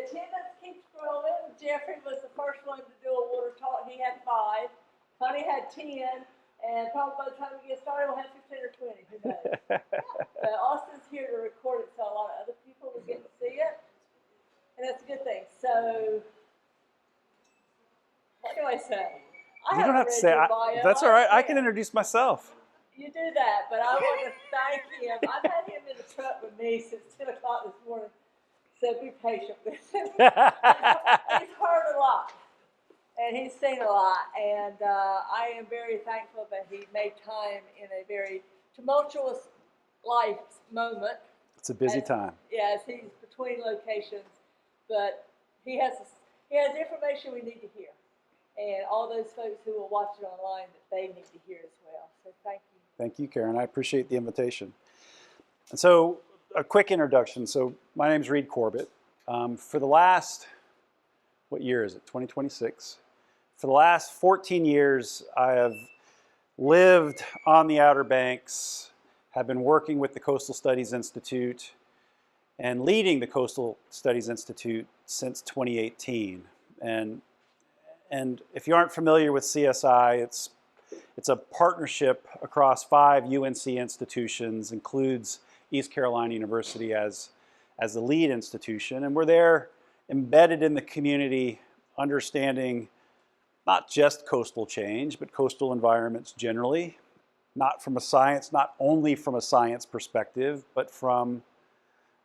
attendance keeps growing. Jeffrey was the first one to do a water talk. He had 5. Connie had 10. And probably by the time we get started, we'll have 15 or 20. Who knows? But Austin's here to record it, so a lot of other people will get to see it. And that's a good thing. So, what do I say? You don't have to say. That's all right. I can introduce myself. You do that, but I want to thank him. I've had him in the truck with me since 10 o'clock this morning, so be patient with him. He's heard a lot, and he's seen a lot, and I am very thankful that he made time in a very tumultuous life moment. It's a busy time. Yes, he's between locations, but he has information we need to hear. And all those folks who will watch it online that they need to hear as well. So thank you. Thank you, Karen. I appreciate the invitation. And so a quick introduction. So my name is Reide Corbett. For the last, what year is it? 2026. For the last 14 years, I have lived on the Outer Banks, have been working with the Coastal Studies Institute, and leading the Coastal Studies Institute since 2018. And if you aren't familiar with CSI, it's a partnership across 5 UNC institutions, includes East Carolina University as the lead institution. And we're there embedded in the community, understanding not just coastal change, but coastal environments generally, not only from a science perspective, but from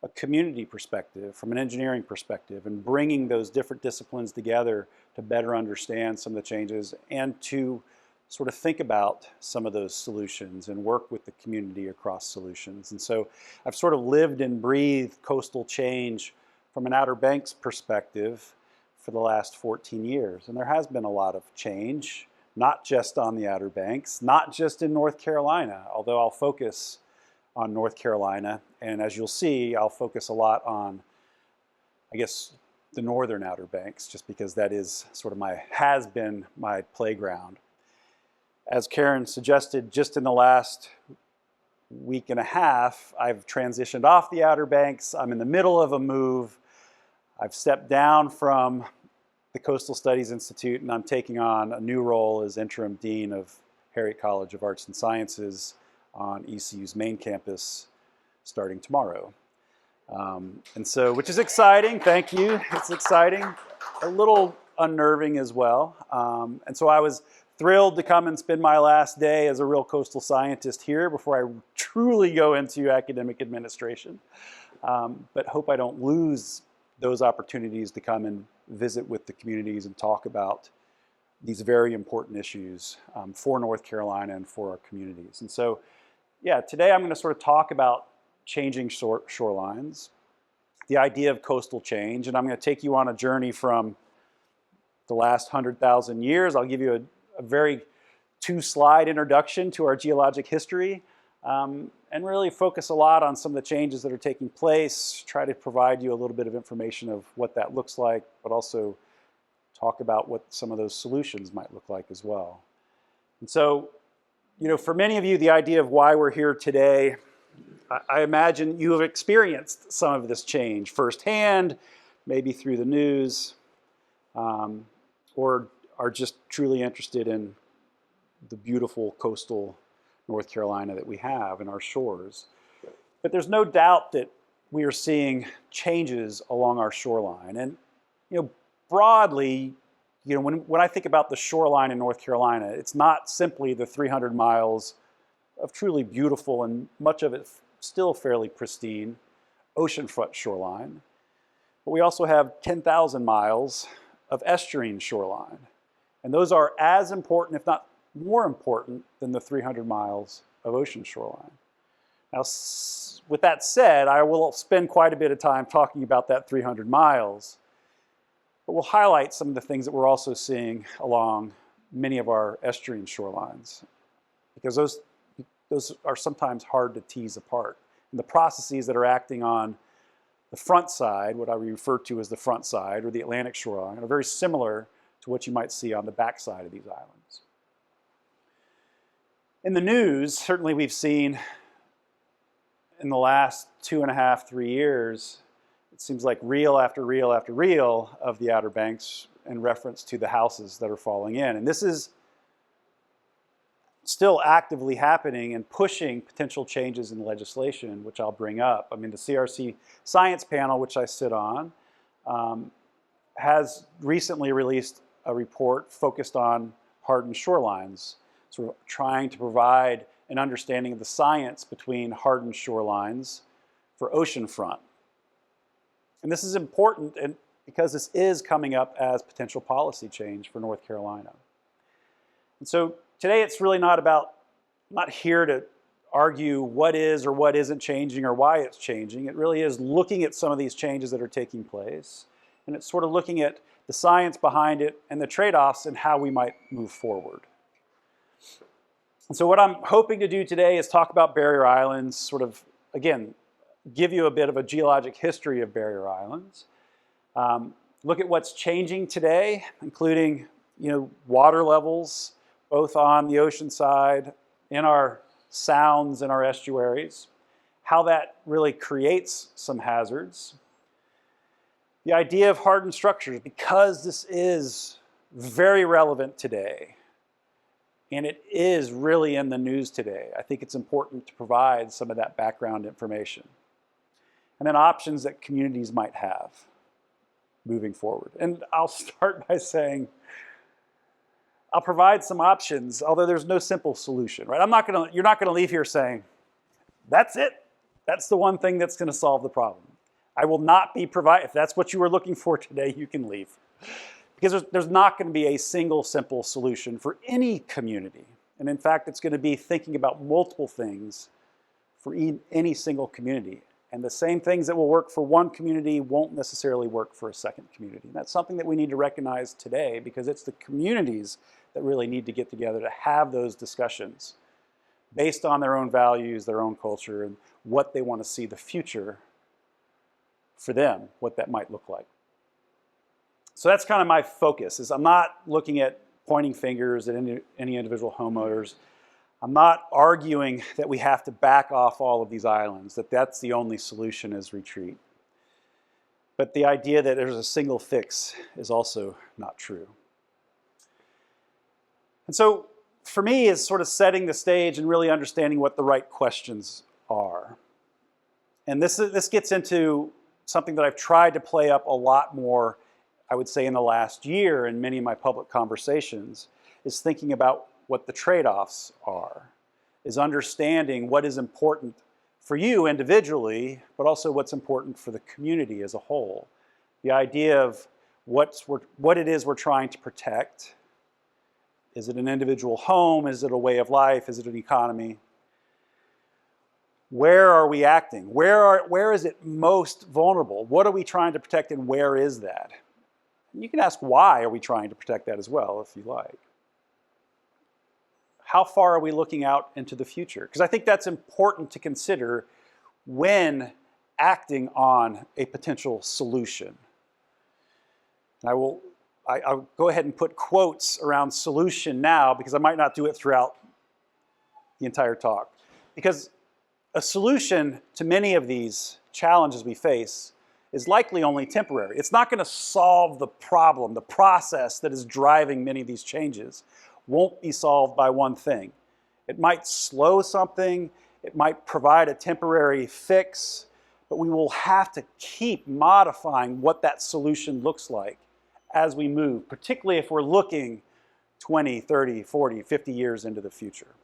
a community perspective, from an engineering perspective, and bringing those different disciplines together to better understand some of the changes and to sort of think about some of those solutions and work with the community across solutions. And so I've sort of lived and breathed coastal change from an Outer Banks perspective for the last 14 years. And there has been a lot of change, not just on the Outer Banks, not just in North Carolina, although I'll focus on North Carolina. And as you'll see, I'll focus a lot on, I guess, the northern Outer Banks, just because that is sort of has been my playground. As Karen suggested, just in the last week and a half, I've transitioned off the Outer Banks. I'm in the middle of a move. I've stepped down from the Coastal Studies Institute, and I'm taking on a new role as interim dean of Harriot College of Arts and Sciences on ECU's main campus starting tomorrow. And so, which is exciting, thank you, it's exciting, a little unnerving as well. And so I was thrilled to come and spend my last day as a real coastal scientist here before I truly go into academic administration. But hope I don't lose those opportunities to come and visit with the communities and talk about these very important issues for North Carolina and for our communities. And so, yeah, today I'm going to sort of talk about changing shorelines, the idea of coastal change, and I'm going to take you on a journey from the last 100,000 years. I'll give you a very 2-slide introduction to our geologic history, and really focus a lot on some of the changes that are taking place, try to provide you a little bit of information of what that looks like, but also talk about what some of those solutions might look like as well. And so, you know, for many of you, the idea of why we're here today, I imagine you have experienced some of this change firsthand, maybe through the news, or are just truly interested in the beautiful coastal North Carolina that we have and our shores. But there's no doubt that we are seeing changes along our shoreline. And, you know, broadly, you know, when I think about the shoreline in North Carolina, it's not simply the 300 miles of truly beautiful and much of it still fairly pristine oceanfront shoreline, but we also have 10,000 miles of estuarine shoreline. And those are as important, if not more important, than the 300 miles of ocean shoreline. Now, with that said, I will spend quite a bit of time talking about that 300 miles, but we'll highlight some of the things that we're also seeing along many of our estuarine shorelines, because those are sometimes hard to tease apart. And the processes that are acting on the front side, what I refer to as the front side, or the Atlantic shoreline, are very similar to what you might see on the back side of these islands. In the news, certainly we've seen in the last 2.5, 3 years, it seems like reel after reel after reel of the Outer Banks in reference to the houses that are falling in. And this is still actively happening and pushing potential changes in legislation, which I'll bring up. I mean, the CRC Science Panel, which I sit on, has recently released a report focused on hardened shorelines, sort of trying to provide an understanding of the science between hardened shorelines for oceanfront. And this is important because this is coming up as potential policy change for North Carolina. And so today it's really not about, I'm not here to argue what is or what isn't changing or why it's changing. It really is looking at some of these changes that are taking place. And it's sort of looking at the science behind it and the trade-offs and how we might move forward. And so what I'm hoping to do today is talk about barrier islands, sort of, again, give you a bit of a geologic history of barrier islands. Look at what's changing today, including water levels, both on the ocean side, in our sounds and our estuaries, how that really creates some hazards. The idea of hardened structures, because this is very relevant today, and it is really in the news today, I think it's important to provide some of that background information. And then options that communities might have moving forward. And I'll start by saying, I'll provide some options, although there's no simple solution, right? You're not gonna leave here saying, that's it. That's the one thing that's gonna solve the problem. I will not be providing, if that's what you were looking for today, you can leave. Because there's not gonna be a single simple solution for any community. And in fact, it's gonna be thinking about multiple things for any single community. And the same things that will work for one community won't necessarily work for a second community. And that's something that we need to recognize today, because it's the communities that really need to get together to have those discussions based on their own values, their own culture, and what they want to see the future for them, what that might look like. So that's kind of my focus, is I'm not looking at pointing fingers at any individual homeowners. I'm not arguing that we have to back off all of these islands, that that's the only solution is retreat. But the idea that there's a single fix is also not true. And so for me, it's sort of setting the stage and really understanding what the right questions are. And this gets into something that I've tried to play up a lot more, I would say, in the last year in many of my public conversations, is thinking about what the trade-offs are, is understanding what is important for you individually, but also what's important for the community as a whole. The idea of what it is we're trying to protect. Is it an individual home? Is it a way of life? Is it an economy? Where are we acting? Where is it most vulnerable? What are we trying to protect, and where is that? And you can ask, why are we trying to protect that as well, if you like. How far are we looking out into the future? Because I think that's important to consider when acting on a potential solution. And I'll go ahead and put quotes around solution now, because I might not do it throughout the entire talk. Because a solution to many of these challenges we face is likely only temporary. It's not going to solve the problem. The process that is driving many of these changes won't be solved by one thing. It might slow something, it might provide a temporary fix, but we will have to keep modifying what that solution looks like as we move, particularly if we're looking 20, 30, 40, 50 years into the future.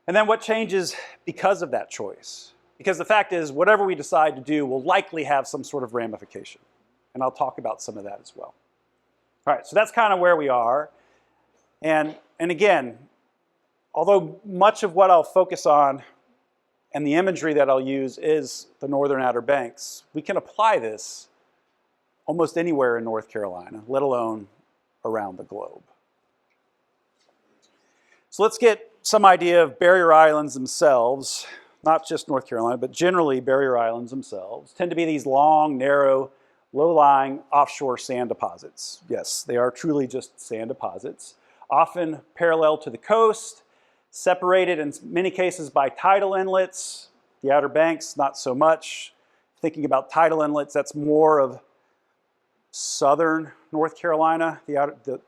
And then what changes because of that choice? Because the fact is, whatever we decide to do will likely have some sort of ramification. And I'll talk about some of that as well. All right, so that's kind of where we are. And again, although much of what I'll focus on and the imagery that I'll use is the Northern Outer Banks, we can apply this almost anywhere in North Carolina, let alone around the globe. So let's get some idea of barrier islands themselves, not just North Carolina, but generally barrier islands themselves tend to be these long, narrow, low-lying offshore sand deposits. Yes, they are truly just sand deposits, often parallel to the coast, separated in many cases by tidal inlets, The Outer Banks, not so much. Thinking about tidal inlets, that's more of southern North Carolina, the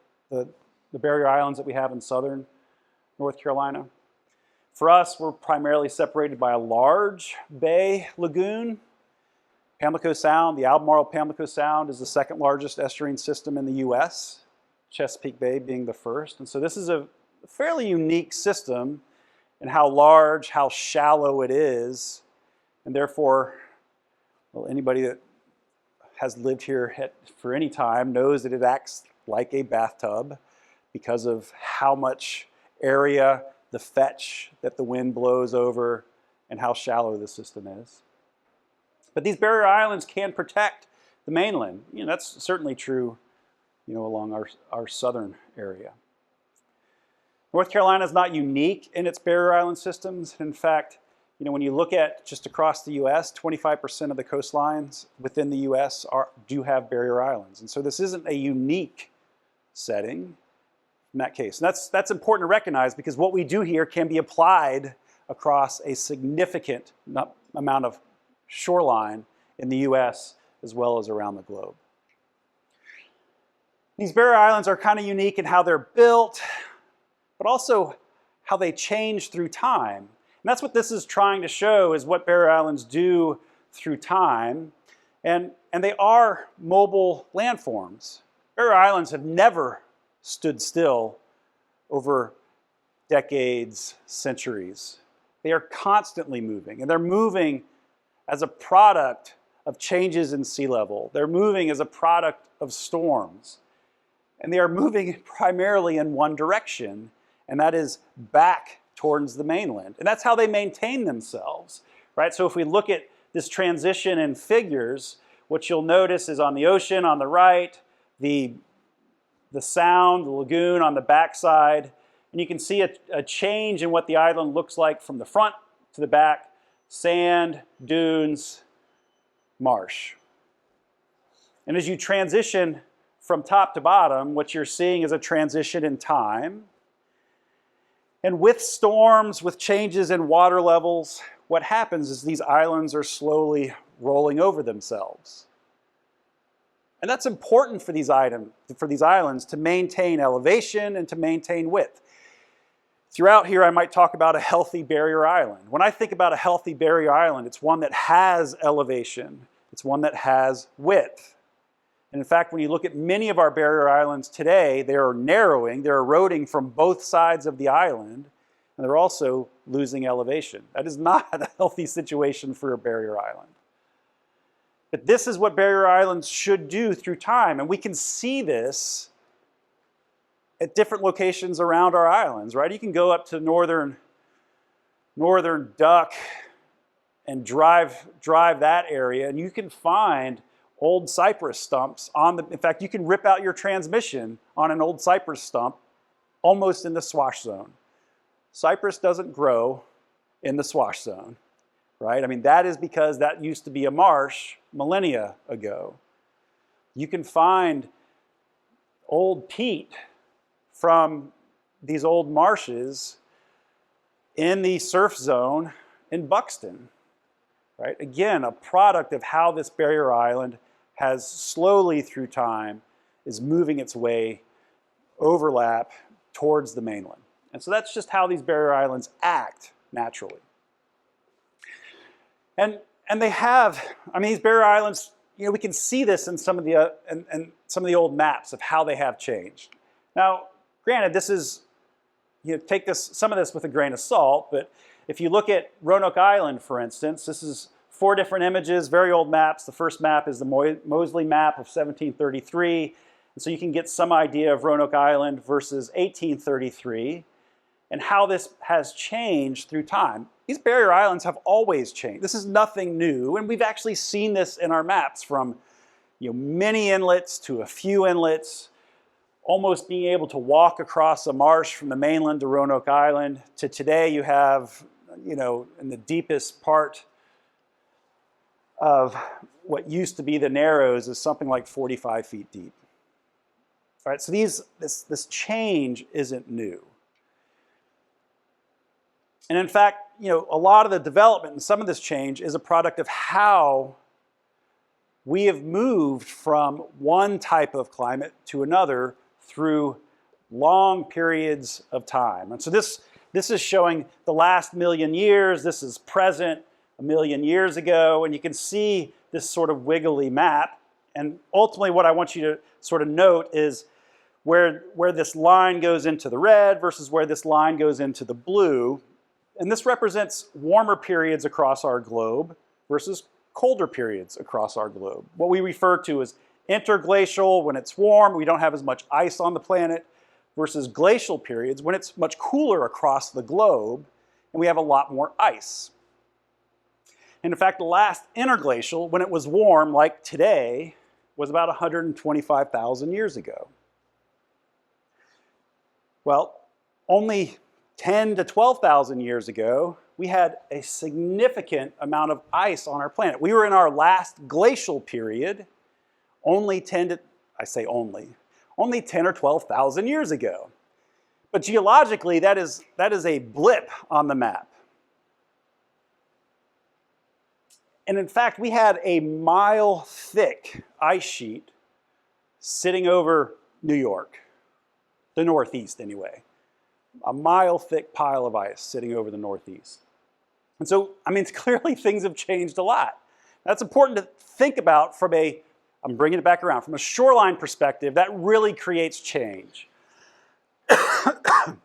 barrier islands that we have in southern North Carolina. For us, we're primarily separated by a large bay lagoon. Pamlico Sound, the Albemarle-Pamlico Sound, is the second largest estuarine system in the US, Chesapeake Bay being the first. And so this is a fairly unique system in how large, how shallow it is, and therefore, well, anybody that has lived here for any time knows that it acts like a bathtub because of how much area, the fetch that the wind blows over, and how shallow the system is. But these barrier islands can protect the mainland. That's certainly true, along our southern area. North Carolina is not unique in its barrier island systems. In fact, when you look at just across the U.S., 25% of the coastlines within the U.S. do have barrier islands. And so this isn't a unique setting in that case. And that's important to recognize because what we do here can be applied across a significant amount of shoreline in the U.S. as well as around the globe. These barrier islands are kind of unique in how they're built, but also how they change through time. And that's what this is trying to show, is what barrier islands do through time. And they are mobile landforms. Barrier islands have never stood still over decades, centuries. They are constantly moving, and they're moving as a product of changes in sea level. They're moving as a product of storms. And they are moving primarily in one direction, and that is back towards the mainland. And that's how they maintain themselves, right? So if we look at this transition in figures, what you'll notice is on the ocean on the right, the sound, the lagoon on the backside, and you can see a change in what the island looks like from the front to the back: sand, dunes, marsh. And as you transition from top to bottom, what you're seeing is a transition in time. And with storms, with changes in water levels, what happens is these islands are slowly rolling over themselves. And that's important for these islands to maintain elevation and to maintain width. Throughout here, I might talk about a healthy barrier island. When I think about a healthy barrier island, it's one that has elevation. It's one that has width. And in fact, when you look at many of our barrier islands today, they are narrowing, they're eroding from both sides of the island, and they're also losing elevation. That is not a healthy situation for a barrier island. But this is what barrier islands should do through time, and we can see this at different locations around our islands, right? You can go up to northern Duck and drive that area, and you can find old cypress stumps in fact, you can rip out your transmission on an old cypress stump almost in the swash zone. Cypress doesn't grow in the swash zone, right? I mean, that is because that used to be a marsh millennia ago. You can find old peat from these old marshes in the surf zone in Buxton, right? Again, a product of how this barrier island has slowly through time is moving its way overlap towards the mainland. And so that's just how these barrier islands act naturally. And they have, these barrier islands, we can see this in some of the old maps of how they have changed. Now, granted, this is, take some of this with a grain of salt, but if you look at Roanoke Island, for instance, this is 4 different images, very old maps. The first map is the Moseley map of 1733. And so you can get some idea of Roanoke Island versus 1833 and how this has changed through time. These barrier islands have always changed. This is nothing new, and we've actually seen this in our maps from many inlets to a few inlets, almost being able to walk across a marsh from the mainland to Roanoke Island, to today you have, in the deepest part of what used to be the Narrows is something like 45 feet deep. All right, so this change isn't new. And in fact, a lot of the development and some of this change is a product of how we have moved from one type of climate to another through long periods of time. And so this is showing the last million years. This is present a million years ago. And you can see this sort of wiggly map. And ultimately what I want you to sort of note is where this line goes into the red versus where this line goes into the blue. And this represents warmer periods across our globe versus colder periods across our globe. What we refer to as interglacial, when it's warm, we don't have as much ice on the planet, versus glacial periods, when it's much cooler across the globe, and we have a lot more ice. And in fact, the last interglacial, when it was warm, like today, was about 125,000 years ago. Well, only 10 to 12,000 years ago, we had a significant amount of ice on our planet. We were in our last glacial period only 10 or 12,000 years ago. But geologically, that is a blip on the map. And in fact, we had a mile-thick ice sheet sitting over New York, the Northeast anyway. A mile-thick pile of ice sitting over the Northeast. And so, clearly things have changed a lot. That's important to think about from I'm bringing it back around, from a shoreline perspective. That really creates change. And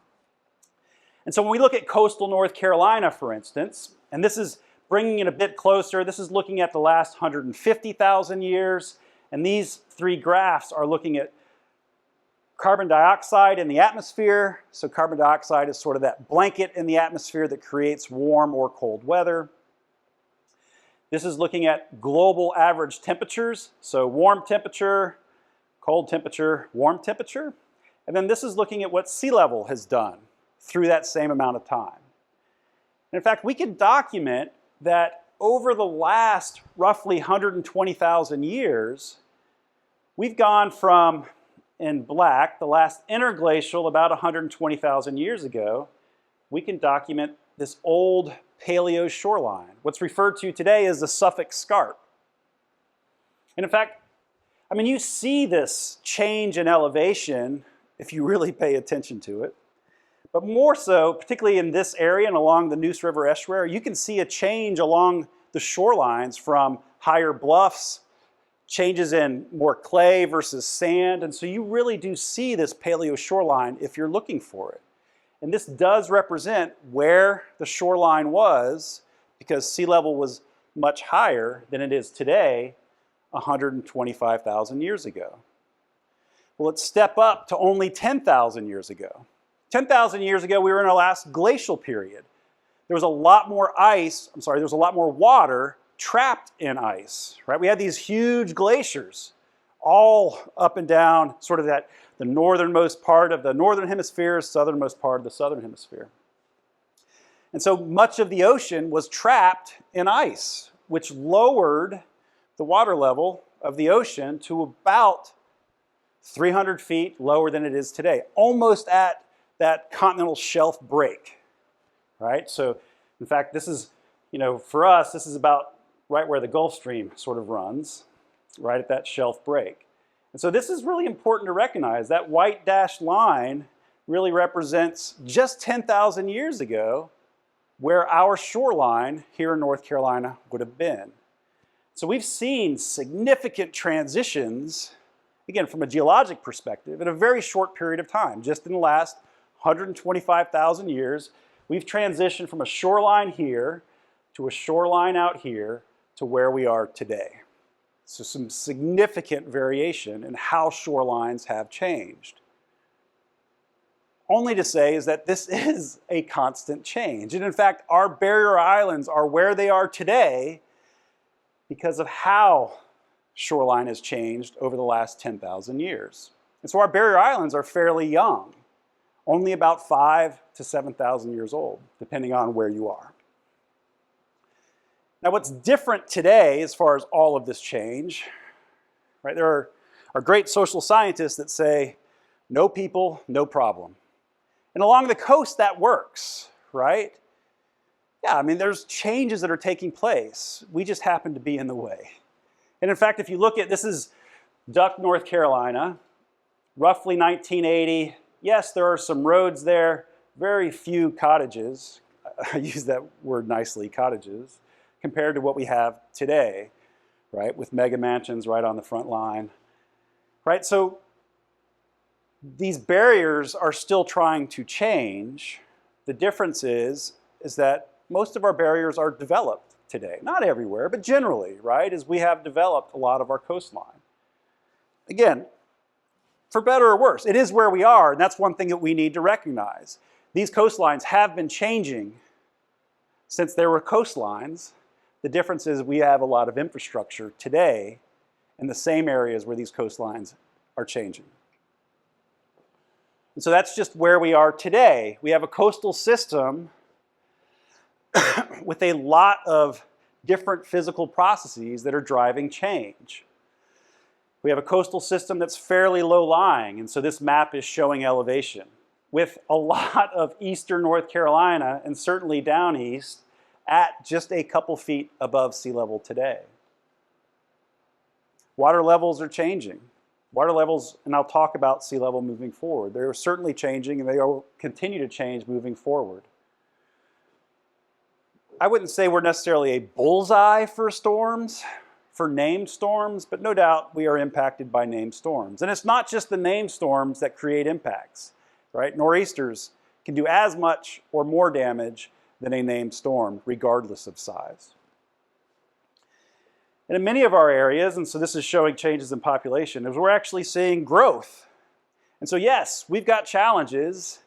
so when we look at coastal North Carolina, for instance, and this is bringing it a bit closer, this is looking at the last 150,000 years, and these three graphs are looking at carbon dioxide in the atmosphere. So carbon dioxide is sort of that blanket in the atmosphere that creates warm or cold weather. This is looking at global average temperatures. So warm temperature, cold temperature, warm temperature. And then this is looking at what sea level has done through that same amount of time. And in fact, we can document that over the last roughly 120,000 years, we've gone from, in black, the last interglacial about 120,000 years ago, we can document this old paleo shoreline, what's referred to today as the Suffolk Scarp. And in fact, you see this change in elevation if you really pay attention to it. But more so, particularly in this area and along the Neuse River estuary, you can see a change along the shorelines from higher bluffs, changes in more clay versus sand. And so you really do see this paleo shoreline if you're looking for it. And this does represent where the shoreline was, because sea level was much higher than it is today 125,000 years ago. Well, let's step up to only 10,000 years ago. 10,000 years ago, we were in our last glacial period. There was a lot more there was a lot more water trapped in ice, right? We had these huge glaciers all up and down sort of the northernmost part of the northern hemisphere, southernmost part of the southern hemisphere. And so much of the ocean was trapped in ice, which lowered the water level of the ocean to about 300 feet lower than it is today, almost at that continental shelf break, right? So in fact, this is, for us, this is about right where the Gulf Stream sort of runs, right at that shelf break. And so this is really important to recognize. That white dashed line really represents just 10,000 years ago where our shoreline here in North Carolina would have been. So we've seen significant transitions, again, from a geologic perspective, in a very short period of time. Just in the last 125,000 years, we've transitioned from a shoreline here to a shoreline out here to where we are today. So some significant variation in how shorelines have changed. Only to say is that this is a constant change. And in fact, our barrier islands are where they are today because of how shoreline has changed over the last 10,000 years. And so our barrier islands are fairly young, only about 5,000 to 7,000 years old, depending on where you are. Now, what's different today as far as all of this change, right? There are great social scientists that say, no people, no problem. And along the coast, that works, right? Yeah, I mean, there's changes that are taking place. We just happen to be in the way. And in fact, if you look at, this is Duck, North Carolina, roughly 1980. Yes, there are some roads there, very few cottages. I use that word nicely, cottages, compared to what we have today, right, with mega mansions right on the front line, right? So these barriers are still trying to change. The difference is that most of our barriers are developed today. Not everywhere, but generally, right, as we have developed a lot of our coastline. Again, for better or worse, it is where we are, and that's one thing that we need to recognize. These coastlines have been changing since there were coastlines. The difference is we have a lot of infrastructure today in the same areas where these coastlines are changing. And so that's just where we are today. We have a coastal system with a lot of different physical processes that are driving change. We have a coastal system that's fairly low-lying, and so this map is showing elevation, with a lot of eastern North Carolina, and certainly down east, at just a couple feet above sea level today. Water levels are changing. Water levels, and I'll talk about sea level moving forward, they're certainly changing, and they will continue to change moving forward. I wouldn't say we're necessarily a bullseye for storms, for named storms, but no doubt we are impacted by named storms. And it's not just the named storms that create impacts, right? Nor'easters can do as much or more damage than a named storm, regardless of size. And in many of our areas, and so this is showing changes in population, is we're actually seeing growth. And so yes, we've got challenges,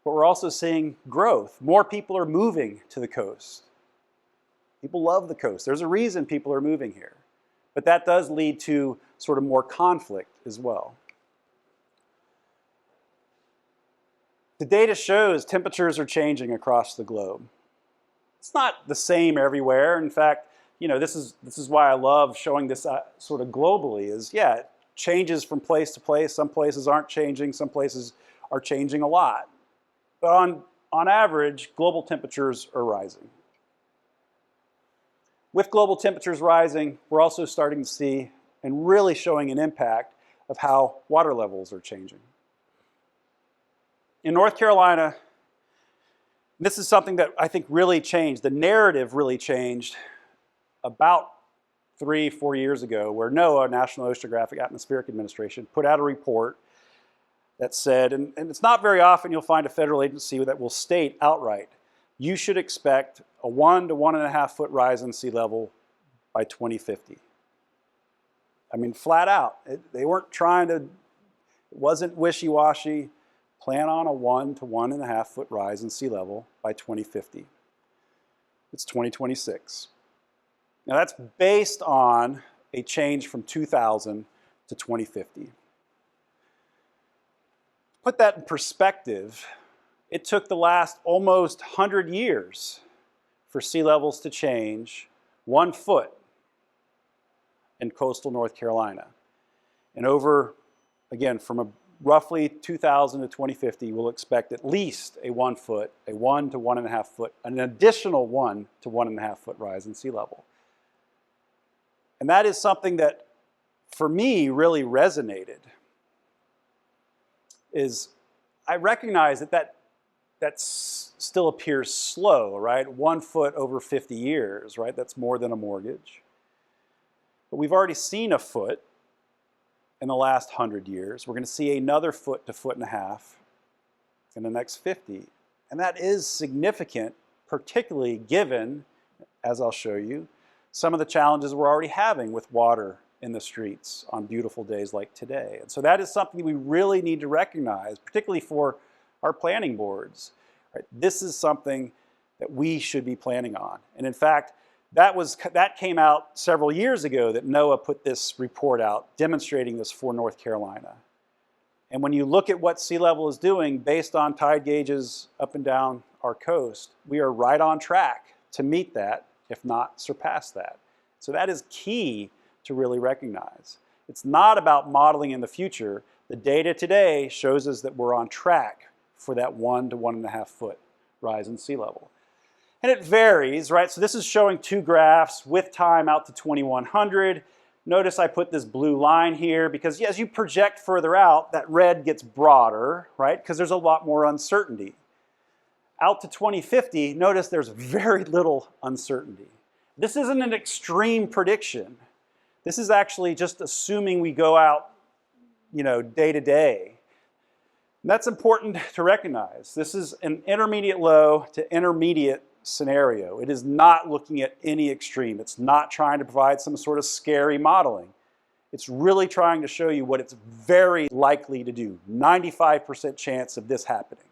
but we're also seeing growth. More people are moving to the coast. People love the coast. There's a reason people are moving here. But that does lead to sort of more conflict as well. The data shows temperatures are changing across the globe. It's not the same everywhere. In fact, you know, this is why I love showing this sort of globally is, yeah, it changes from place to place. Some places aren't changing. Some places are changing a lot. But on average, global temperatures are rising. With global temperatures rising, we're also starting to see and really showing an impact of how water levels are changing. In North Carolina, this is something that I think really changed. The narrative really changed about 3-4 years ago, where NOAA, National Oceanographic Atmospheric Administration, put out a report that said, and it's not very often you'll find a federal agency that will state outright, you should expect a 1 to 1.5 foot rise in sea level by 2050. I mean, flat out. They weren't trying to, it wasn't wishy-washy. Plan on a 1 to 1.5 foot rise in sea level by 2050. It's 2026. Now that's based on a change from 2000 to 2050. Put that in perspective, it took the last almost 100 years for sea levels to change 1 foot in coastal North Carolina. And over, again, from roughly 2000 to 2050, we'll expect at least a 1 foot, a 1 to 1.5 foot, an additional 1 to 1.5 foot rise in sea level. And that is something that, for me, really resonated. Is I recognize that still appears slow, right? 1 foot over 50 years, right? That's more than a mortgage. But we've already seen a foot in the last 100 years. We're going to see another 1 to 1.5 foot in the next 50. And that is significant, particularly given, as I'll show you, some of the challenges we're already having with water in the streets on beautiful days like today. And so that is something we really need to recognize, particularly for our planning boards. Right? This is something that we should be planning on. And in fact, that came out several years ago that NOAA put this report out demonstrating this for North Carolina. And when you look at what sea level is doing based on tide gauges up and down our coast, we are right on track to meet that, if not surpass that. So that is key to really recognize. It's not about modeling in the future. The data today shows us that we're on track for that 1 to 1.5 foot rise in sea level. And it varies, right? So this is showing two graphs with time out to 2100. Notice I put this blue line here because as you project further out, that red gets broader, right? Because there's a lot more uncertainty. Out to 2050, notice there's very little uncertainty. This isn't an extreme prediction. This is actually just assuming we go out, day to day. And that's important to recognize. This is an intermediate low to intermediate scenario. It is not looking at any extreme. It's not trying to provide some sort of scary modeling. It's really trying to show you what it's very likely to do. 95% chance of this happening.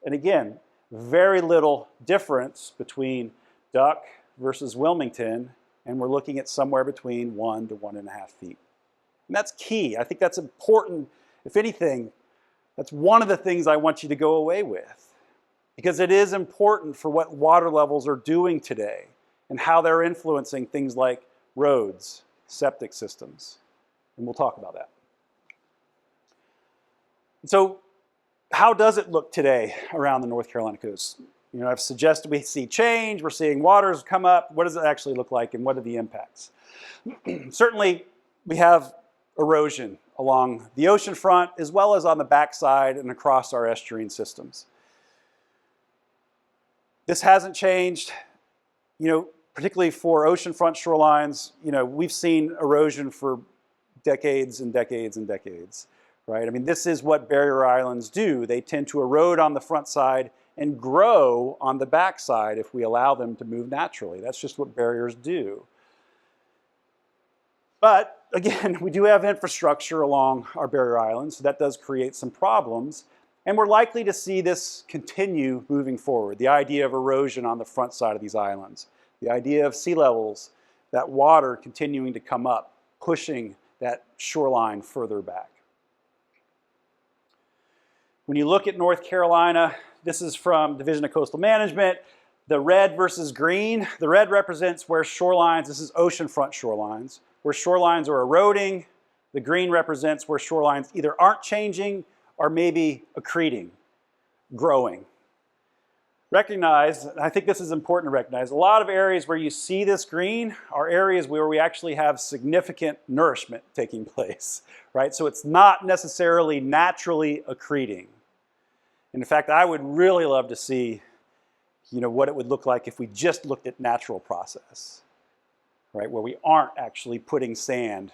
And again, very little difference between Duck versus Wilmington, and we're looking at somewhere between 1 to 1.5 feet. And that's key. I think that's important. If anything, that's one of the things I want you to go away with, because it is important for what water levels are doing today and how they're influencing things like roads, septic systems, and we'll talk about that. So how does it look today around the North Carolina coast? I've suggested we see change, we're seeing waters come up. What does it actually look like and what are the impacts? Certainly we have erosion along the ocean front as well as on the backside and across our estuarine systems. This hasn't changed, particularly for oceanfront shorelines. We've seen erosion for decades and decades and decades, right? I mean, this is what barrier islands do. They tend to erode on the front side and grow on the back side if we allow them to move naturally. That's just what barriers do. But again, we do have infrastructure along our barrier islands, so that does create some problems. And we're likely to see this continue moving forward. The idea of erosion on the front side of these islands. The idea of sea levels, that water continuing to come up, pushing that shoreline further back. When you look at North Carolina, this is from Division of Coastal Management. The red versus green. The red represents where shorelines, this is oceanfront shorelines, where shorelines are eroding. The green represents where shorelines either aren't changing or maybe accreting, growing. Recognize, I think this is important to recognize, a lot of areas where you see this green are areas where we actually have significant nourishment taking place, right? So it's not necessarily naturally accreting. And in fact, I would really love to see, what it would look like if we just looked at natural process, right? Where we aren't actually putting sand,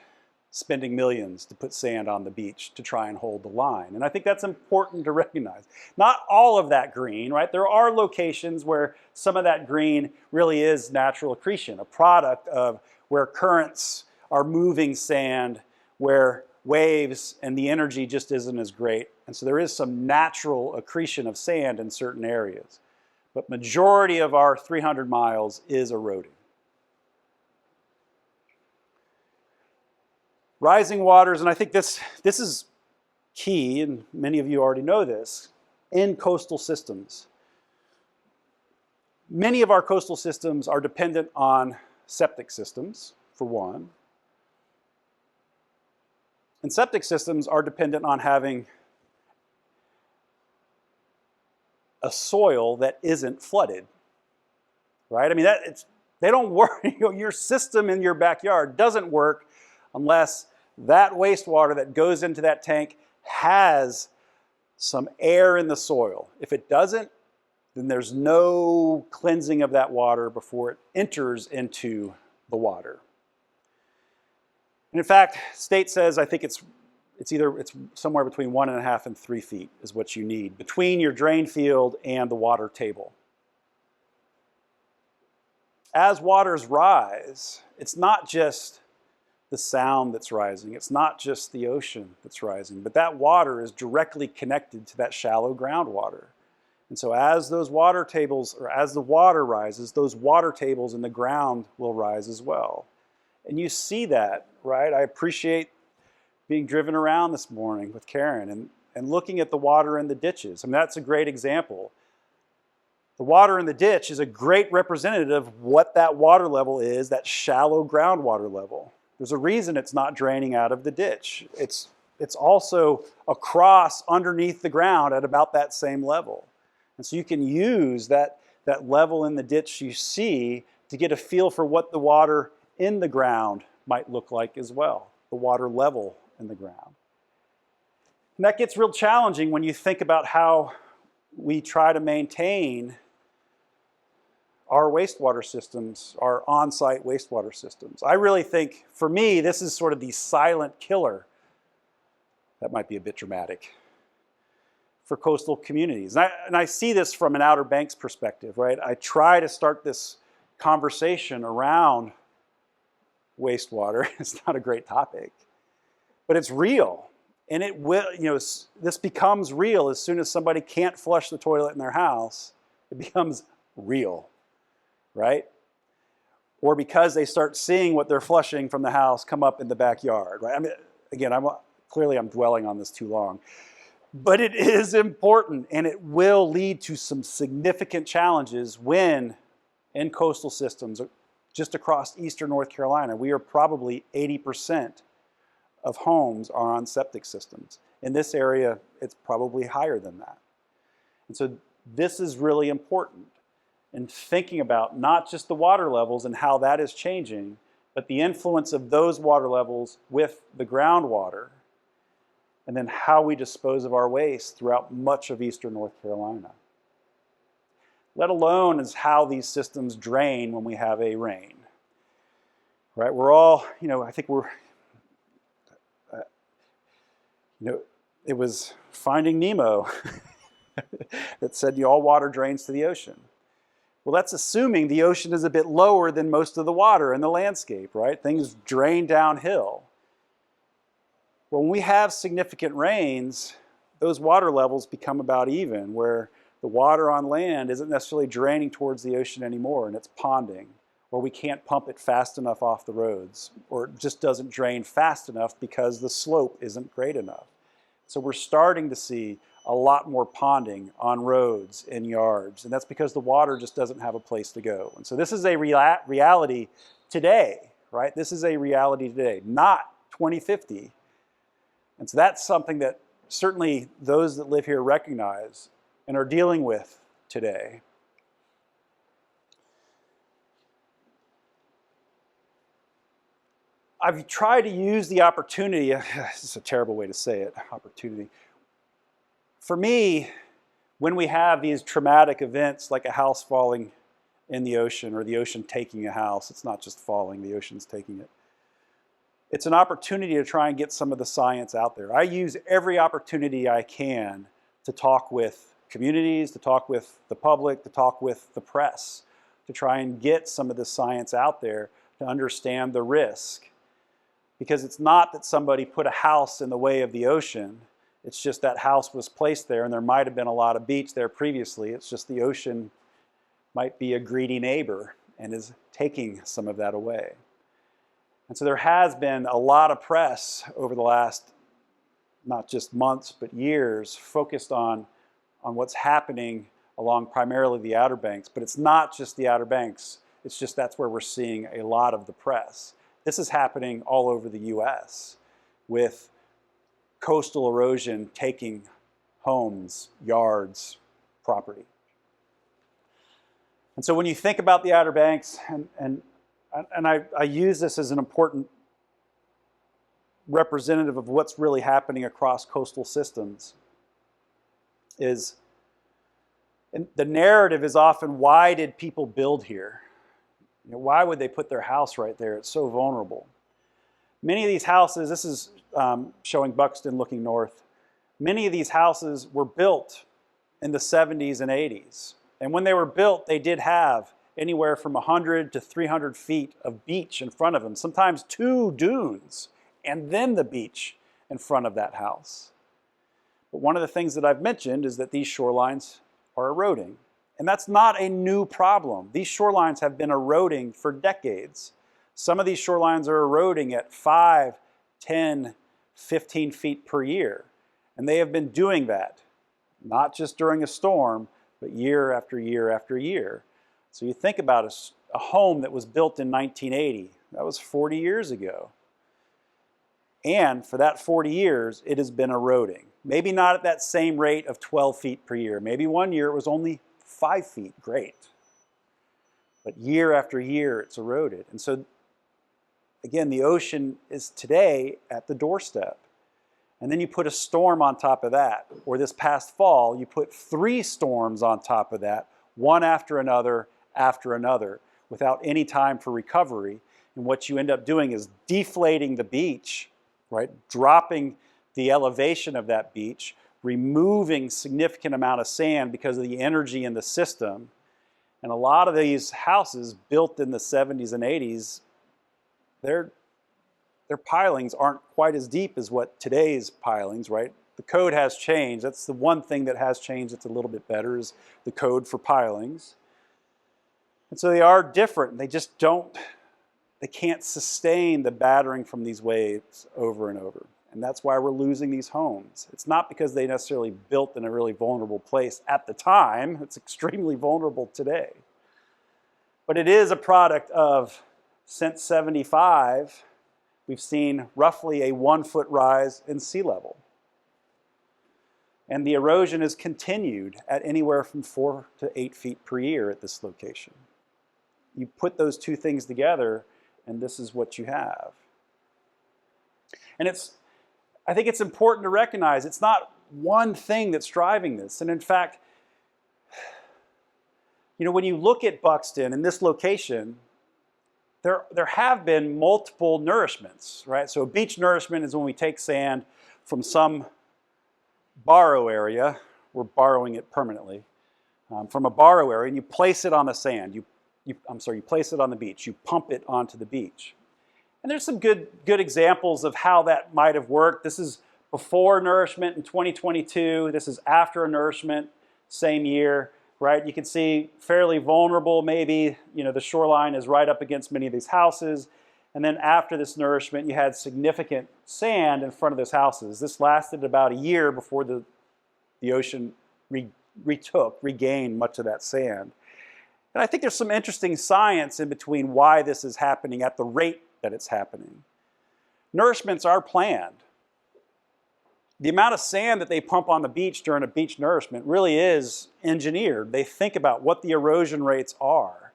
spending millions to put sand on the beach to try and hold the line. And I think that's important to recognize. Not all of that green, right? There are locations where some of that green really is natural accretion, a product of where currents are moving sand, where waves and the energy just isn't as great. And so there is some natural accretion of sand in certain areas. But majority of our 300 miles is eroding. Rising waters, and I think this is key, and many of you already know this, in coastal systems. Many of our coastal systems are dependent on septic systems, for one. And septic systems are dependent on having a soil that isn't flooded, right? I mean, they don't work. Your system in your backyard doesn't work unless that wastewater that goes into that tank has some air in the soil. If it doesn't, then there's no cleansing of that water before it enters into the water. And in fact, state says, I think it's somewhere between 1.5 and 3 feet is what you need between your drain field and the water table. As waters rise, it's not just the sound that's rising. It's not just the ocean that's rising, but that water is directly connected to that shallow groundwater. And so as those water tables, or as the water rises, those water tables in the ground will rise as well. And you see that, right? I appreciate being driven around this morning with Karen and looking at the water in the ditches. I mean, that's a great example. The water in the ditch is a great representative of what that water level is, that shallow groundwater level. There's a reason it's not draining out of the ditch. It's also across underneath the ground at about that same level. And so you can use that that level in the ditch you see to get a feel for what the water in the ground might look like as well, the water level in the ground. And that gets real challenging when you think about how we try to maintain our wastewater systems, our on-site wastewater systems. I really think, for me, this is sort of the silent killer. That might be a bit dramatic for coastal communities. And I see this from an Outer Banks perspective, right? I try to start this conversation around wastewater. It's not a great topic, but it's real. And it will, this becomes real as soon as somebody can't flush the toilet in their house. It becomes real, right? Or because they start seeing what they're flushing from the house come up in the backyard, right? I mean, again, clearly I'm dwelling on this too long. But it is important, and it will lead to some significant challenges when in coastal systems just across eastern North Carolina, we are probably 80% of homes are on septic systems. In this area, it's probably higher than that. And so this is really important in thinking about not just the water levels and how that is changing, but the influence of those water levels with the groundwater, and then how we dispose of our waste throughout much of eastern North Carolina. Let alone is how these systems drain when we have a rain. Right? We're all, I think we're, it was Finding Nemo that said all water drains to the ocean. Well, that's assuming the ocean is a bit lower than most of the water in the landscape, right? Things drain downhill. Well, when we have significant rains, those water levels become about even, where the water on land isn't necessarily draining towards the ocean anymore, and it's ponding, or we can't pump it fast enough off the roads, or it just doesn't drain fast enough because the slope isn't great enough. So we're starting to see a lot more ponding on roads and yards, and that's because the water just doesn't have a place to go. And so this is a reality today, right? This is a reality today, not 2050. And so that's something that certainly those that live here recognize and are dealing with today. I've tried to use the opportunity, this is a terrible way to say it, opportunity. For me, when we have these traumatic events like a house falling in the ocean or the ocean taking a house, it's not just falling, the ocean's taking it. It's an opportunity to try and get some of the science out there. I use every opportunity I can to talk with communities, to talk with the public, to talk with the press, to try and get some of the science out there to understand the risk. Because it's not that somebody put a house in the way of the ocean. It's just that house was placed there, and there might have been a lot of beach there previously. It's just the ocean might be a greedy neighbor and is taking some of that away. And so there has been a lot of press over the last, not just months, but years, focused on what's happening along primarily the Outer Banks. But it's not just the Outer Banks. It's just that's where we're seeing a lot of the press. This is happening all over the U.S. with coastal erosion taking homes, yards, property. And so when you think about the Outer Banks, and I use this as an important representative of what's really happening across coastal systems, is the narrative is often, why did people build here? Why would they put their house right there? It's so vulnerable. Many of these houses, this is showing Buxton looking north, many of these houses were built in the 70s and 80s. And when they were built, they did have anywhere from 100 to 300 feet of beach in front of them, sometimes 2 dunes, and then the beach in front of that house. But one of the things that I've mentioned is that these shorelines are eroding. And that's not a new problem. These shorelines have been eroding for decades. Some of these shorelines are eroding at 5, 10, 15 feet per year. And they have been doing that, not just during a storm, but year after year after year. So you think about a home that was built in 1980. That was 40 years ago. And for that 40 years, it has been eroding. Maybe not at that same rate of 12 feet per year. Maybe one year it was only 5 feet. Great. But year after year, it's eroded. And so, again, the ocean is today at the doorstep. And then you put a storm on top of that. Or this past fall, you put 3 storms on top of that, one after another, without any time for recovery. And what you end up doing is deflating the beach, right? Dropping the elevation of that beach, removing significant amount of sand because of the energy in the system. And a lot of these houses built in the 70s and 80s, their pilings aren't quite as deep as what today's pilings, right? The code has changed. That's the one thing that has changed that's a little bit better is the code for pilings. And so they are different. They just they can't sustain the battering from these waves over and over. And that's why we're losing these homes. It's not because they necessarily built in a really vulnerable place at the time. It's extremely vulnerable today. But it is a product of, since 75, we've seen roughly a 1-foot rise in sea level. And the erosion has continued at anywhere from 4 to 8 feet per year at this location. You put those two things together, and this is what you have. And I think it's important to recognize it's not one thing that's driving this. And in fact, when you look at Buxton and this location, there have been multiple nourishments, right? So beach nourishment is when we take sand from some borrow area, we're borrowing it permanently, from a borrow area, and you place it on the sand. You place it on the beach. You pump it onto the beach. And there's some good examples of how that might have worked. This is before nourishment in 2022. This is after a nourishment, same year, right? You can see fairly vulnerable maybe. The shoreline is right up against many of these houses. And then after this nourishment, you had significant sand in front of those houses. This lasted about a year before the ocean regained much of that sand. And I think there's some interesting science in between why this is happening at the rate that it's happening. Nourishments are planned. The amount of sand that they pump on the beach during a beach nourishment really is engineered. They think about what the erosion rates are.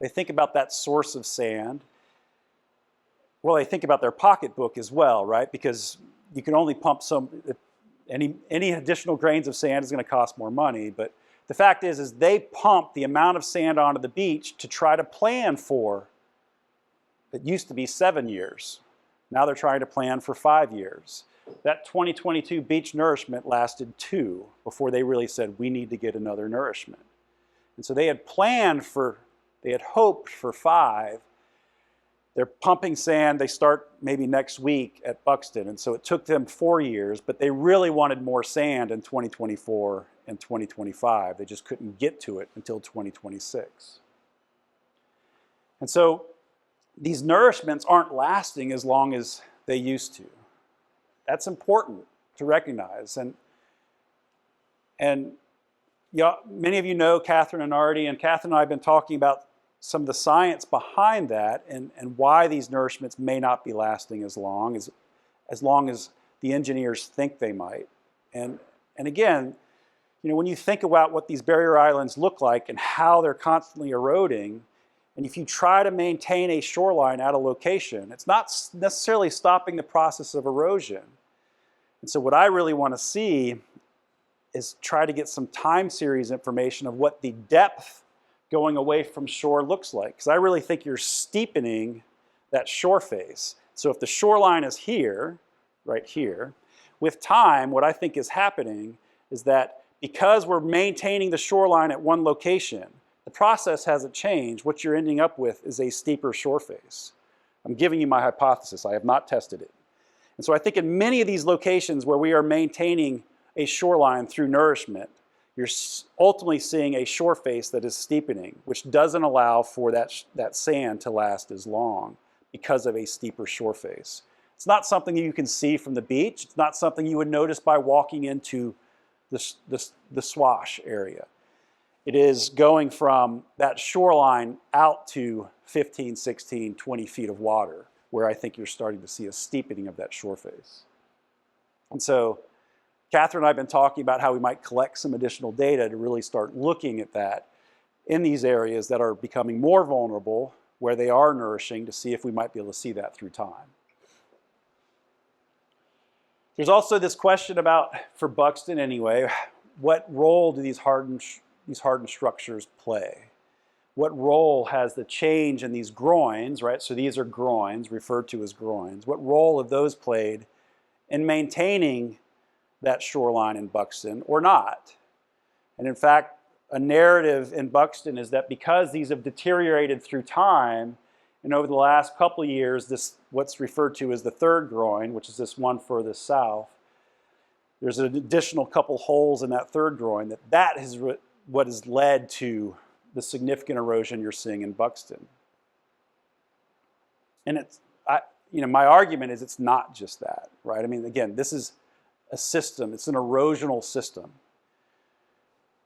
They think about that source of sand. Well, they think about their pocketbook as well, right? Because you can only pump any additional grains of sand is going to cost more money. But the fact is they pump the amount of sand onto the beach to try to plan for. It used to be 7 years. Now they're trying to plan for 5 years. That 2022 beach nourishment lasted 2 before they really said, we need to get another nourishment. And so they had hoped for 5. They're pumping sand. They start maybe next week at Buxton. And so it took them 4 years, but they really wanted more sand in 2024 and 2025. They just couldn't get to it until 2026. And so these nourishments aren't lasting as long as they used to. That's important to recognize. And many of you know Catherine and Artie, and Catherine and I have been talking about some of the science behind that and why these nourishments may not be lasting as long as the engineers think they might. And again, when you think about what these barrier islands look like and how they're constantly eroding, and if you try to maintain a shoreline at a location, it's not necessarily stopping the process of erosion. And so what I really want to see is try to get some time series information of what the depth going away from shore looks like. Because I really think you're steepening that shore face. So if the shoreline is here, right here, with time, what I think is happening is that because we're maintaining the shoreline at one location, the process hasn't changed. What you're ending up with is a steeper shore face. I'm giving you my hypothesis. I have not tested it. And so I think in many of these locations where we are maintaining a shoreline through nourishment, you're ultimately seeing a shore face that is steepening, which doesn't allow for that sand to last as long because of a steeper shore face. It's not something you can see from the beach. It's not something you would notice by walking into the swash area. It is going from that shoreline out to 15, 16, 20 feet of water, where I think you're starting to see a steepening of that shore face. And so Catherine and I have been talking about how we might collect some additional data to really start looking at that in these areas that are becoming more vulnerable, where they are nourishing, to see if we might be able to see that through time. There's also this question about, for Buxton anyway, what role do these hardened structures play? What role has the change in these groins, right? So these are groins, referred to as groins. What role have those played in maintaining that shoreline in Buxton or not? And in fact, a narrative in Buxton is that because these have deteriorated through time, and over the last couple of years, this what's referred to as the third groin, which is this one furthest south, there's an additional couple holes in that third groin that is what has led to the significant erosion you're seeing in Buxton. And my argument is it's not just that, right? I mean, again, this is a system. It's an erosional system.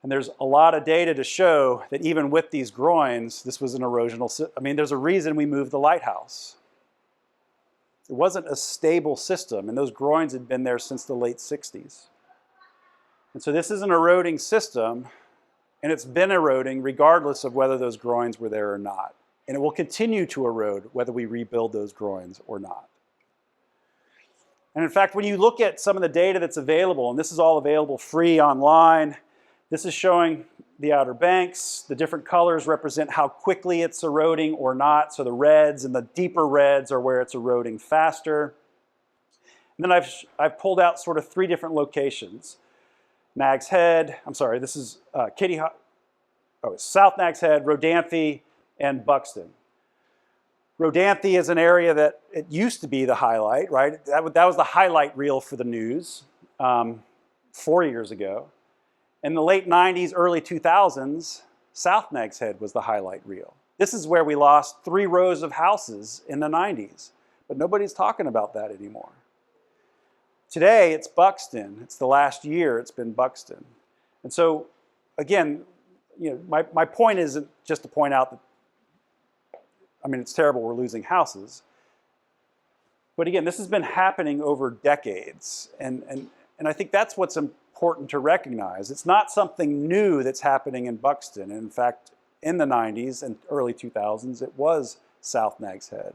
And there's a lot of data to show that even with these groins, this was an erosional system. I mean, there's a reason we moved the lighthouse. It wasn't a stable system, and those groins had been there since the late 60s. And so this is an eroding system, and it's been eroding regardless of whether those groins were there or not. And it will continue to erode whether we rebuild those groins or not. And in fact, when you look at some of the data that's available, and this is all available free online, this is showing the Outer Banks. The different colors represent how quickly it's eroding or not. So the reds and the deeper reds are where it's eroding faster. And then I've pulled out sort of 3 different locations. Nag's Head, I'm sorry, this is South Nag's Head, Rodanthe, and Buxton. Rodanthe is an area that it used to be the highlight, right? That was the highlight reel for the news 4 years ago. In the late 90s, early 2000s, South Nag's Head was the highlight reel. This is where we lost 3 rows of houses in the 90s, but nobody's talking about that anymore. Today, it's Buxton. It's the last year it's been Buxton. And so, again, my point isn't just to point out that, I mean, it's terrible we're losing houses. But again, this has been happening over decades. And I think that's what's important to recognize. It's not something new that's happening in Buxton. And in fact, in the 90s and early 2000s, it was South Nag's Head.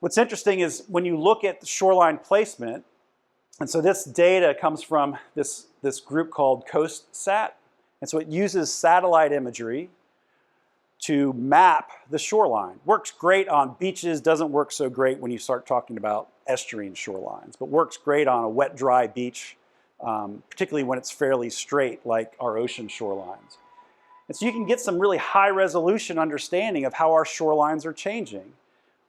What's interesting is when you look at the shoreline placement, and so this data comes from this group called CoastSat. And so it uses satellite imagery to map the shoreline. Works great on beaches, doesn't work so great when you start talking about estuarine shorelines, but works great on a wet, dry beach, particularly when it's fairly straight, like our ocean shorelines. And so you can get some really high resolution understanding of how our shorelines are changing.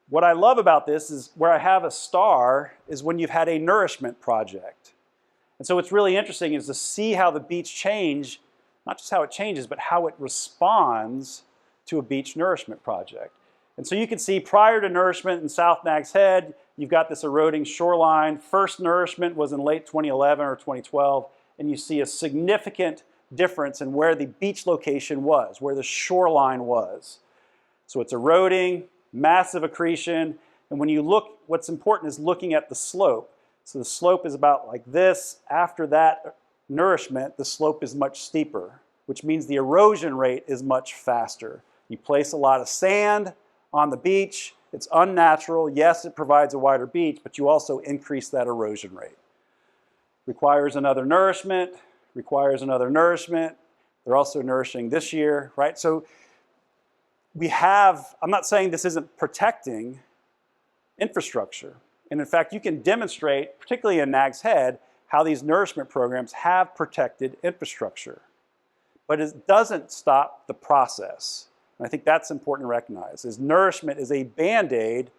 What I love about this is where I have a star is when you've had a nourishment project. And so what's really interesting is to see how the beach change, not just how it changes, but how it responds to a beach nourishment project. And so you can see prior to nourishment in South Nag's Head, you've got this eroding shoreline. First nourishment was in late 2011 or 2012, and you see a significant difference in where the beach location was, where the shoreline was. So it's eroding, massive accretion, and when you look, what's important is looking at the slope. So the slope is about like this. After that nourishment, the slope is much steeper, which means the erosion rate is much faster. You place a lot of sand on the beach. It's unnatural. Yes, it provides a wider beach, but you also increase that erosion rate. Requires another nourishment, requires another nourishment. They're also nourishing this year, right? So we have, I'm not saying this isn't protecting infrastructure. And in fact, you can demonstrate, particularly in Nag's Head, how these nourishment programs have protected infrastructure. But it doesn't stop the process. And I think that's important to recognize, is nourishment is a Band-Aid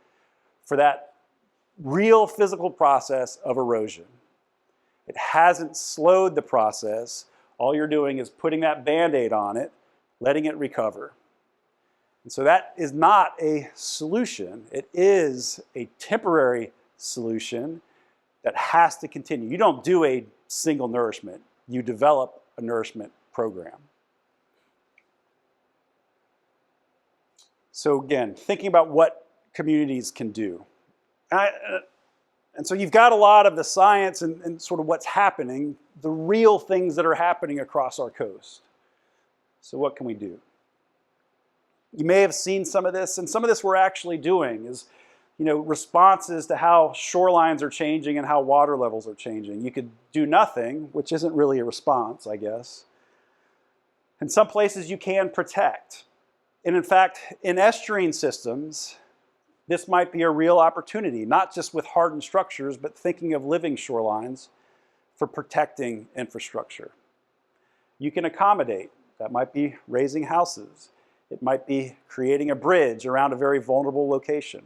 for that real physical process of erosion. It hasn't slowed the process. All you're doing is putting that Band-Aid on it, letting it recover. And so that is not a solution. It is a temporary solution that has to continue. You don't do a single nourishment. You develop a nourishment program. So again, thinking about what communities can do. And so you've got a lot of the science and sort of what's happening, the real things that are happening across our coast. So what can we do? You may have seen some of this, and some of this we're actually doing is, responses to how shorelines are changing and how water levels are changing. You could do nothing, which isn't really a response, I guess. In some places you can protect. And in fact, in estuarine systems, this might be a real opportunity, not just with hardened structures, but thinking of living shorelines for protecting infrastructure. You can accommodate. That might be raising houses. It might be creating a bridge around a very vulnerable location.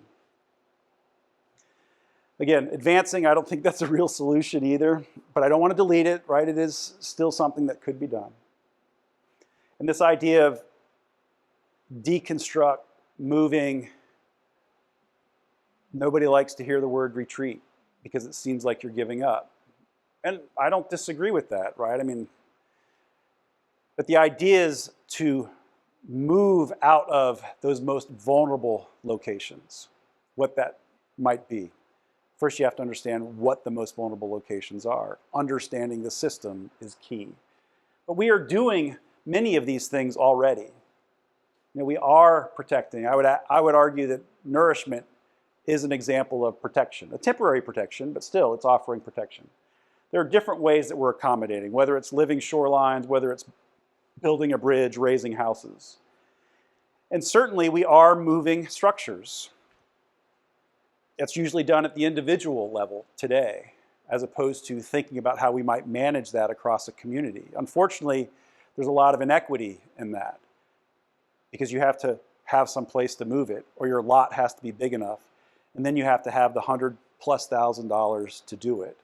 Again, advancing, I don't think that's a real solution either, but I don't want to delete it, right? It is still something that could be done. And this idea of deconstruct, moving, nobody likes to hear the word retreat because it seems like you're giving up. And I don't disagree with that, right? But the idea is to move out of those most vulnerable locations, what that might be. First, you have to understand what the most vulnerable locations are. Understanding the system is key. But we are doing many of these things already. We are protecting. I would argue that nourishment is an example of protection, a temporary protection, but still it's offering protection. There are different ways that we're accommodating, whether it's living shorelines, whether it's building a bridge, raising houses. And certainly we are moving structures. It's usually done at the individual level today, as opposed to thinking about how we might manage that across a community. Unfortunately, there's a lot of inequity in that because you have to have some place to move it, or your lot has to be big enough, and then you have to have the $100,000+ to do it.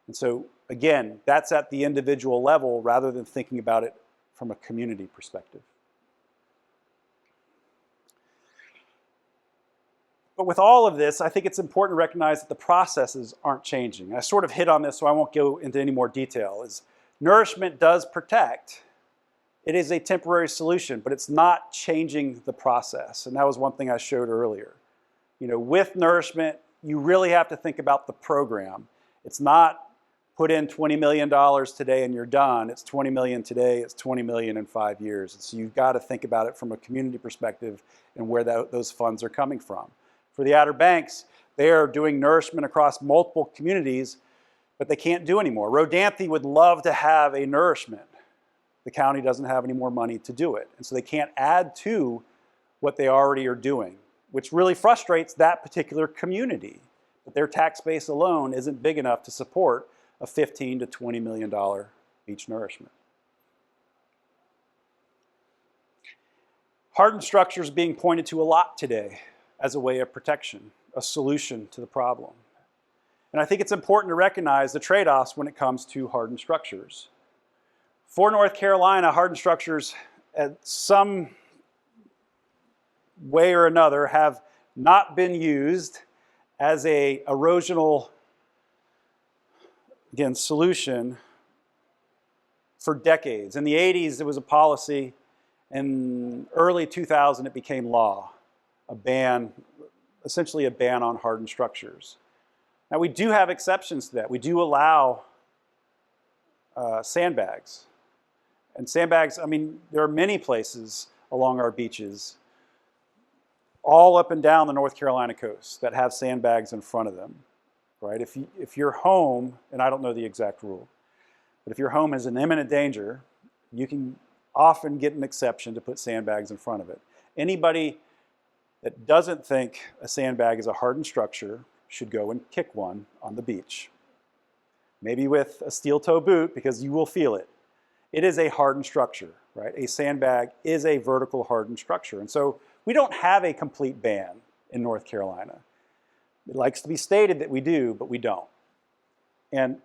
And so, again, that's at the individual level rather than thinking about it from a community perspective. But with all of this, I think it's important to recognize that the processes aren't changing. I sort of hit on this, so I won't go into any more detail. Nourishment does protect. It is a temporary solution, but it's not changing the process. And that was one thing I showed earlier. With nourishment, you really have to think about the program. It's not put in $20 million today and you're done. It's $20 million today, it's $20 million in 5 years. And so you've got to think about it from a community perspective and where those funds are coming from. For the Outer Banks, they are doing nourishment across multiple communities, but they can't do anymore. Rodanthe would love to have a nourishment. The county doesn't have any more money to do it. And so they can't add to what they already are doing, which really frustrates that particular community. But their tax base alone isn't big enough to support a $15 to $20 million beach nourishment. Hardened structures being pointed to a lot today as a way of protection, a solution to the problem. And I think it's important to recognize the trade-offs when it comes to hardened structures. For North Carolina, hardened structures at some way or another have not been used as an erosional, again, solution for decades. In the 80s, it was a policy. In early 2000, it became law, a ban, essentially a ban on hardened structures. Now, we do have exceptions to that. We do allow sandbags. And sandbags, there are many places along our beaches, all up and down the North Carolina coast, that have sandbags in front of them, right? If your home, and I don't know the exact rule, but if your home is in imminent danger, you can often get an exception to put sandbags in front of it. Anybody that doesn't think a sandbag is a hardened structure should go and kick one on the beach. Maybe with a steel toe boot, because you will feel it. It is a hardened structure, right? A sandbag is a vertical hardened structure. And so we don't have a complete ban in North Carolina. It likes to be stated that we do, but we don't. And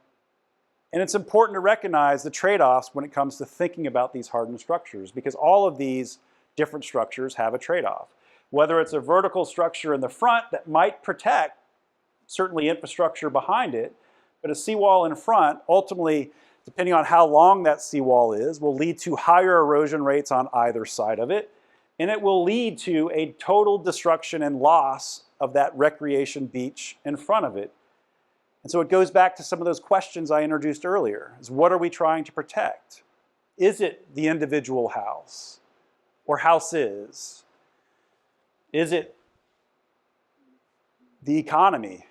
it's important to recognize the trade-offs when it comes to thinking about these hardened structures, because all of these different structures have a trade-off. Whether it's a vertical structure in the front that might protect certainly infrastructure behind it, but a seawall in front, ultimately, depending on how long that seawall is, will lead to higher erosion rates on either side of it, and it will lead to a total destruction and loss of that recreation beach in front of it. And so it goes back to some of those questions I introduced earlier, is what are we trying to protect? Is it the individual house or houses? Is it the economy?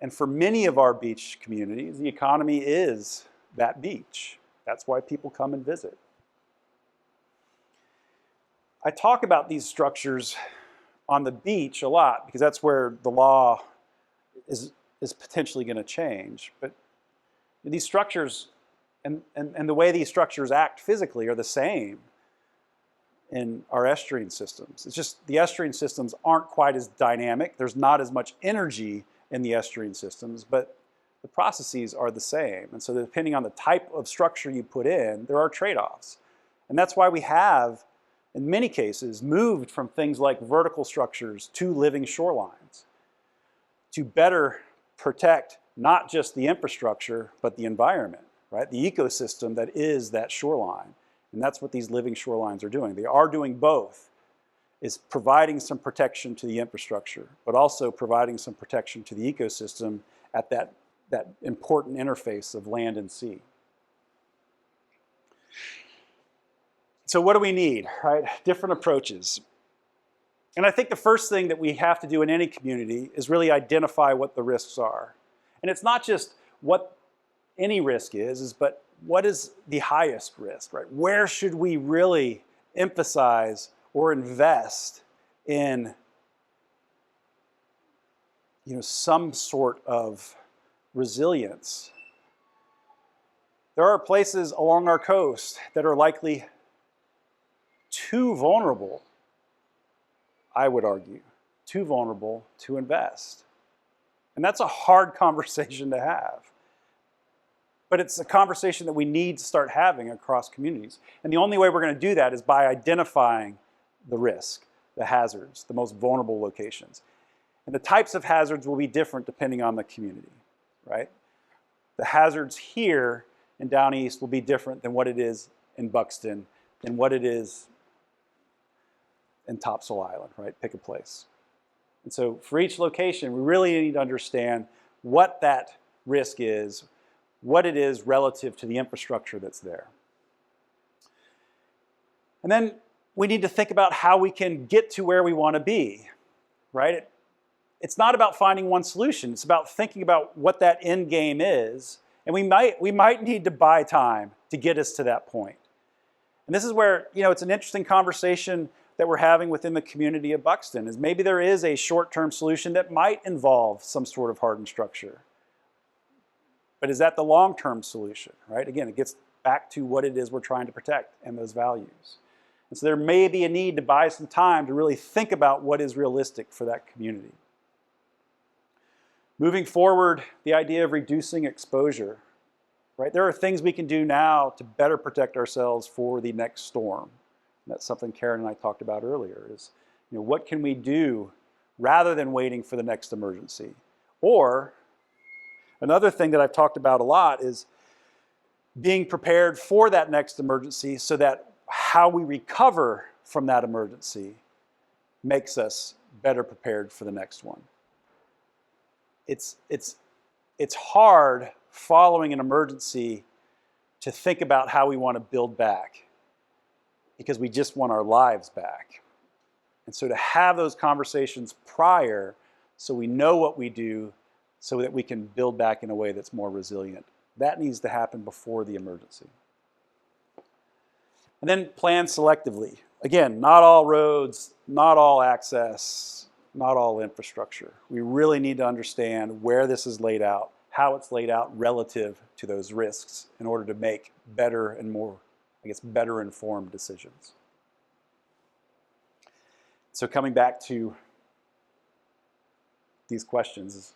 And for many of our beach communities, the economy is that beach. That's why people come and visit. I talk about these structures on the beach a lot because that's where the law is potentially going to change. But these structures and the way these structures act physically are the same in our estuarine systems. It's just the estuarine systems aren't quite as dynamic. There's not as much energy in the estuarine systems, but the processes are the same. And so depending on the type of structure you put in, there are trade-offs. And that's why we have, in many cases, moved from things like vertical structures to living shorelines to better protect not just the infrastructure, but the environment, right? The ecosystem that is that shoreline. And that's what these living shorelines are doing. They are doing both, is providing some protection to the infrastructure, but also providing some protection to the ecosystem at that important interface of land and sea. So what do we need, right? Different approaches. And I think the first thing that we have to do in any community is really identify what the risks are. And it's not just what any risk is, but what is the highest risk, right? Where should we really emphasize or invest in, some sort of resilience? There are places along our coast that are likely too vulnerable, I would argue, too vulnerable to invest. And that's a hard conversation to have. But it's a conversation that we need to start having across communities. And the only way we're going to do that is by identifying the risk, the hazards, the most vulnerable locations. And the types of hazards will be different depending on the community, right? The hazards here in Down East will be different than what it is in Buxton, than what it is in Topsail Island, right? Pick a place. And so for each location, we really need to understand what that risk is, what it is relative to the infrastructure that's there. And then we need to think about how we can get to where we want to be, right? It's not about finding one solution. It's about thinking about what that end game is. And we might need to buy time to get us to that point. And this is where, it's an interesting conversation that we're having within the community of Buxton, is maybe there is a short-term solution that might involve some sort of hardened structure. But is that the long-term solution, right? Again, it gets back to what it is we're trying to protect and those values. And so there may be a need to buy some time to really think about what is realistic for that community. Moving forward, the idea of reducing exposure, right? There are things we can do now to better protect ourselves for the next storm. And that's something Karen and I talked about earlier, is, what can we do rather than waiting for the next emergency? Or another thing that I've talked about a lot is being prepared for that next emergency so that how we recover from that emergency makes us better prepared for the next one. It's hard following an emergency to think about how we want to build back because we just want our lives back. And so to have those conversations prior so we know what we do so that we can build back in a way that's more resilient. That needs to happen before the emergency. And then plan selectively. Again, not all roads, not all access, not all infrastructure. We really need to understand where this is laid out, how it's laid out relative to those risks in order to make better and more, better informed decisions. So coming back to these questions,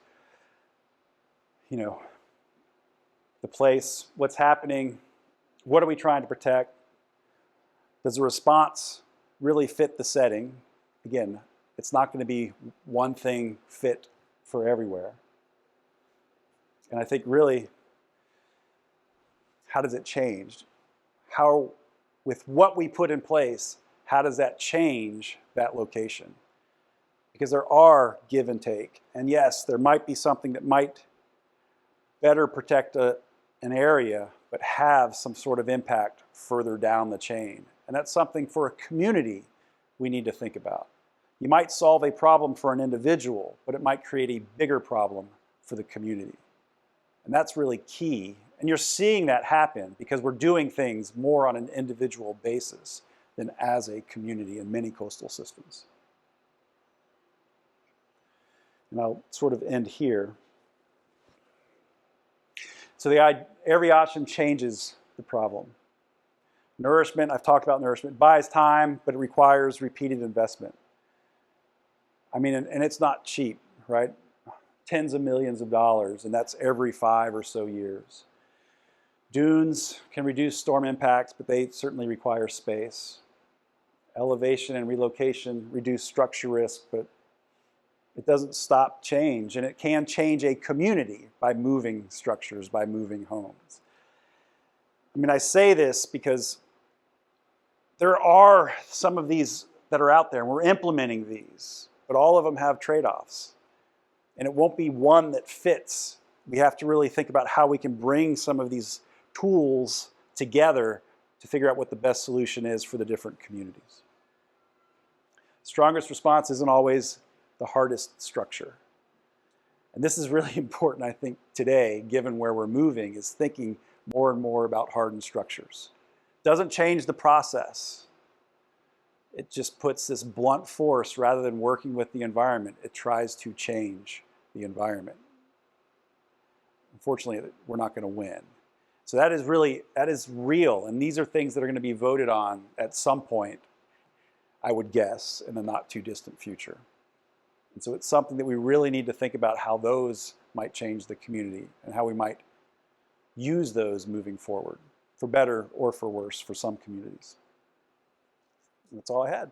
the place, what's happening, what are we trying to protect? Does the response really fit the setting? Again, it's not going to be one thing fit for everywhere. And I think really, how does it change? How, with what we put in place, how does that change that location? Because there are give and take. And yes, there might be something that might better protect an area, but have some sort of impact further down the chain. And that's something for a community we need to think about. You might solve a problem for an individual, but it might create a bigger problem for the community. And that's really key. And you're seeing that happen because we're doing things more on an individual basis than as a community in many coastal systems. And I'll sort of end here. So every option changes the problem. Nourishment, I've talked about nourishment, buys time, but it requires repeated investment. I mean, and it's not cheap, right? Tens of millions of dollars, and that's every 5 or so years. Dunes can reduce storm impacts, but they certainly require space. Elevation and relocation reduce structure risk, but it doesn't stop change, and it can change a community by moving structures, by moving homes. I mean, I say this because there are some of these that are out there, and we're implementing these, but all of them have trade-offs. And it won't be one that fits. We have to really think about how we can bring some of these tools together to figure out what the best solution is for the different communities. Strongest response isn't always the hardest structure. And this is really important, I think, today, given where we're moving, is thinking more and more about hardened structures. Doesn't change the process. It just puts this blunt force, rather than working with the environment, it tries to change the environment. Unfortunately, we're not going to win. So that is real, and these are things that are going to be voted on at some point, I would guess, in the not too distant future. And so it's something that we really need to think about how those might change the community and how we might use those moving forward, for better or for worse, for some communities. And that's all I had.